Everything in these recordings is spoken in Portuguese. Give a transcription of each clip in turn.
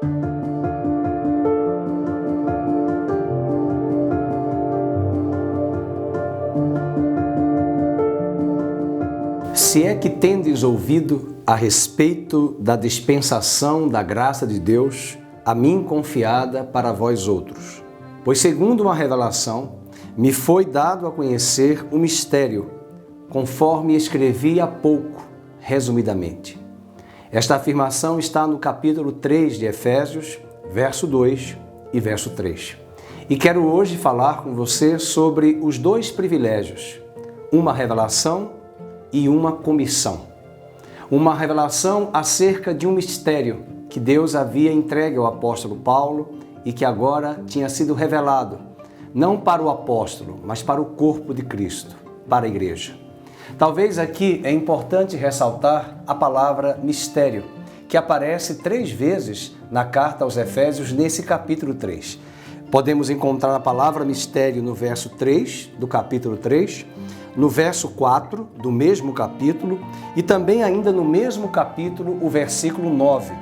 Se é que tendes ouvido a respeito da dispensação da graça de Deus, a mim confiada para vós outros. Pois segundo uma revelação, me foi dado a conhecer o mistério, conforme escrevi há pouco, resumidamente. Esta afirmação está no capítulo 3 de Efésios, verso 2 e verso 3. E quero hoje falar com você sobre os dois privilégios, uma revelação e uma comissão. Uma revelação acerca de um mistério que Deus havia entregue ao apóstolo Paulo e que agora tinha sido revelado, não para o apóstolo, mas para o corpo de Cristo, para a igreja. Talvez aqui é importante ressaltar a palavra mistério, que aparece 3 vezes na carta aos Efésios, nesse capítulo 3. Podemos encontrar a palavra mistério no verso 3 do capítulo 3, no verso 4 do mesmo capítulo e também ainda no mesmo capítulo, o versículo 9.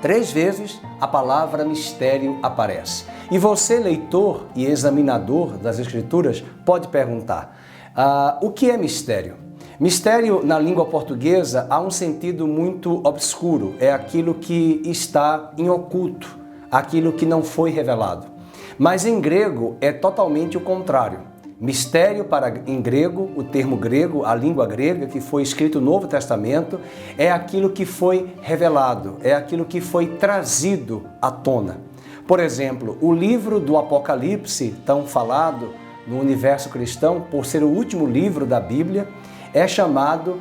3 vezes a palavra mistério aparece. E você, leitor e examinador das Escrituras, pode perguntar, o que é mistério? Mistério, na língua portuguesa, há um sentido muito obscuro, é aquilo que está em oculto, aquilo que não foi revelado. Mas em grego é totalmente o contrário. Mistério, em grego, o termo grego, a língua grega, que foi escrito no Novo Testamento, é aquilo que foi revelado, é aquilo que foi trazido à tona. Por exemplo, o livro do Apocalipse, tão falado no universo cristão, por ser o último livro da Bíblia, é chamado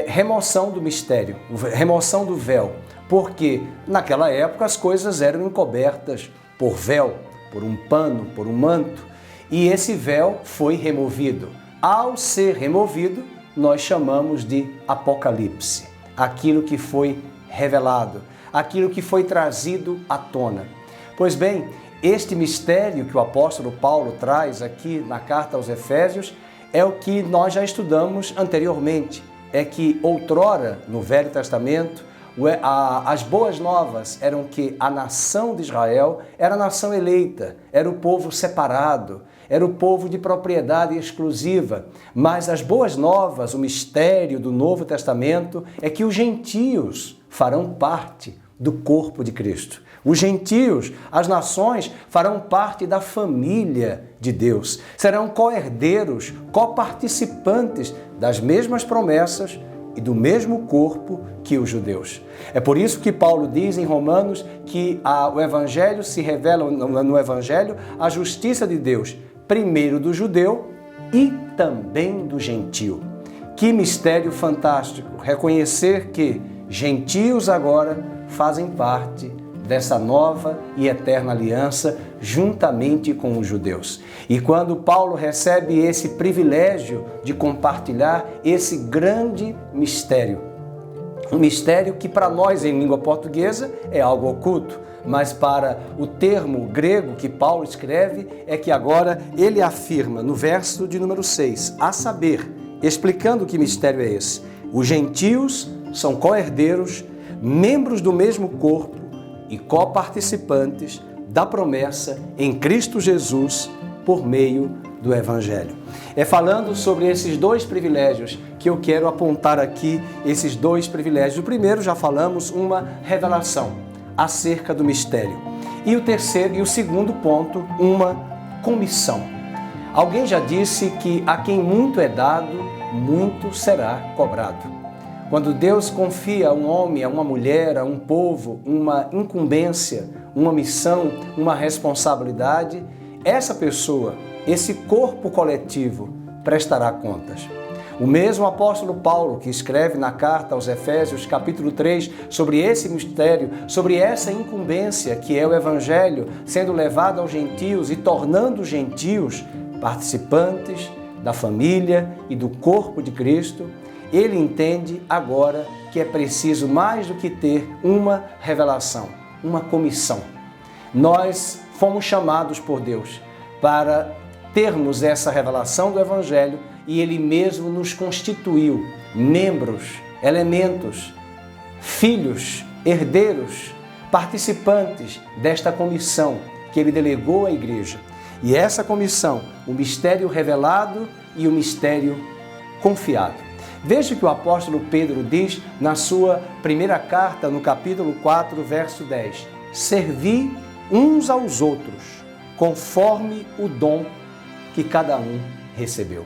remoção do mistério, remoção do véu, porque naquela época as coisas eram encobertas por véu, por um pano, por um manto, e esse véu foi removido. Ao ser removido, nós chamamos de Apocalipse, aquilo que foi revelado, aquilo que foi trazido à tona. Pois bem, este mistério que o apóstolo Paulo traz aqui na carta aos Efésios é o que nós já estudamos anteriormente. É que outrora, no Velho Testamento, as boas novas eram que a nação de Israel era a nação eleita, era o povo separado, era o povo de propriedade exclusiva. Mas as boas novas, o mistério do Novo Testamento, é que os gentios farão parte do corpo de Cristo. Os gentios, as nações, farão parte da família de Deus. Serão co-herdeiros, coparticipantes das mesmas promessas e do mesmo corpo que os judeus. É por isso que Paulo diz em Romanos que o Evangelho se revela no Evangelho a justiça de Deus, primeiro do judeu e também do gentio. Que mistério fantástico reconhecer que gentios agora fazem parte dessa nova e eterna aliança juntamente com os judeus. E quando Paulo recebe esse privilégio de compartilhar esse grande mistério, um mistério que para nós em língua portuguesa é algo oculto, mas para o termo grego que Paulo escreve é que agora ele afirma no verso de número 6, a saber, explicando que mistério é esse. Os gentios são co-herdeiros, membros do mesmo corpo e coparticipantes da promessa em Cristo Jesus por meio do Evangelho. É falando sobre esses 2 privilégios que eu quero apontar aqui, esses 2 privilégios. O primeiro, já falamos, uma revelação acerca do mistério. E o segundo ponto, uma comissão. Alguém já disse que a quem muito é dado, muito será cobrado. Quando Deus confia a um homem, a uma mulher, a um povo, uma incumbência, uma missão, uma responsabilidade, essa pessoa, esse corpo coletivo, prestará contas. O mesmo apóstolo Paulo, que escreve na carta aos Efésios, capítulo 3, sobre esse mistério, sobre essa incumbência que é o Evangelho sendo levado aos gentios e tornando os gentios participantes da família e do corpo de Cristo, ele entende agora que é preciso mais do que ter uma revelação, uma comissão. Nós fomos chamados por Deus para termos essa revelação do Evangelho e Ele mesmo nos constituiu membros, elementos, filhos, herdeiros participantes desta comissão que ele delegou à igreja. E essa comissão, o mistério revelado e o mistério confiado. Veja o que o apóstolo Pedro diz na sua primeira carta, no capítulo 4, verso 10. Servi uns aos outros, conforme o dom que cada um recebeu.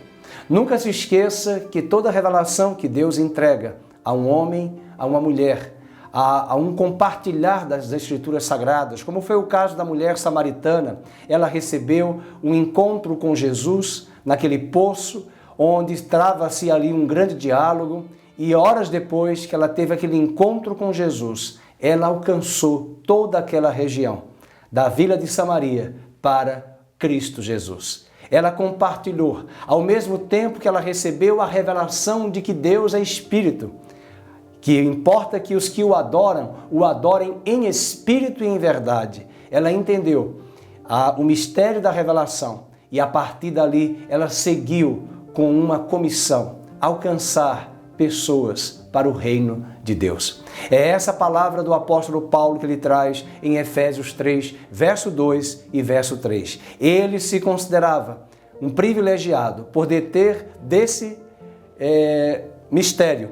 Nunca se esqueça que toda revelação que Deus entrega a um homem, a uma mulher, a um compartilhar das Escrituras Sagradas, como foi o caso da mulher samaritana, ela recebeu um encontro com Jesus naquele poço, onde trava-se ali um grande diálogo, e horas depois que ela teve aquele encontro com Jesus, ela alcançou toda aquela região, da vila de Samaria para Cristo Jesus. Ela compartilhou, ao mesmo tempo que ela recebeu a revelação de que Deus é Espírito, que importa que os que o adorem em espírito e em verdade. Ela entendeu o mistério da revelação e a partir dali ela seguiu com uma comissão, alcançar pessoas para o reino de Deus. É essa palavra do apóstolo Paulo que ele traz em Efésios 3, verso 2 e verso 3. Ele se considerava um privilegiado por deter desse mistério,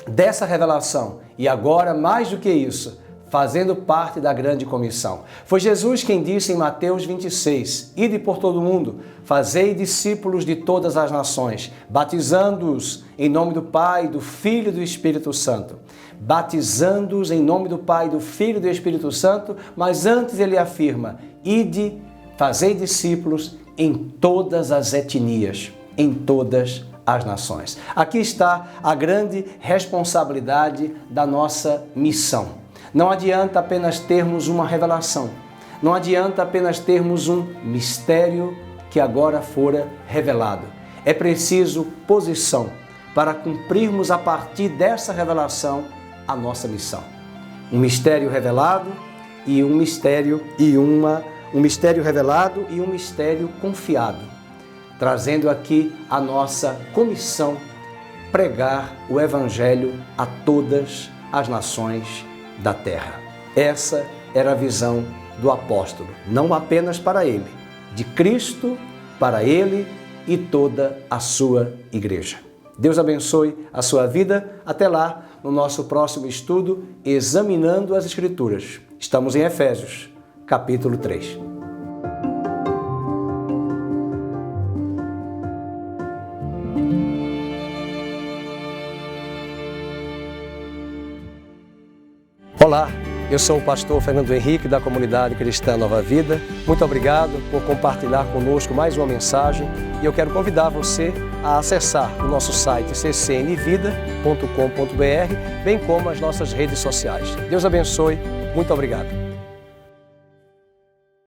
dessa revelação, e agora, mais do que isso, fazendo parte da grande comissão. Foi Jesus quem disse em Mateus 26, Ide por todo o mundo, fazei discípulos de todas as nações, batizando-os em nome do Pai, do Filho e do Espírito Santo. Batizando-os em nome do Pai, do Filho e do Espírito Santo, mas antes ele afirma, Ide, fazei discípulos em todas as etnias, em todas as nações. Aqui está a grande responsabilidade da nossa missão. Não adianta apenas termos uma revelação, não adianta apenas termos um mistério que agora fora revelado. É preciso posição para cumprirmos a partir dessa revelação a nossa missão. Um mistério revelado e um mistério revelado e um mistério confiado, trazendo aqui a nossa comissão, pregar o Evangelho a todas as nações da terra. Essa era a visão do apóstolo, não apenas para ele, de Cristo para ele e toda a sua igreja. Deus abençoe a sua vida. Até lá, no nosso próximo estudo, examinando as Escrituras. Estamos em Efésios, capítulo 3. Olá, eu sou o pastor Fernando Henrique da comunidade cristã Nova Vida. Muito obrigado por compartilhar conosco mais uma mensagem e eu quero convidar você a acessar o nosso site ccnvida.com.br, bem como as nossas redes sociais. Deus abençoe, muito obrigado.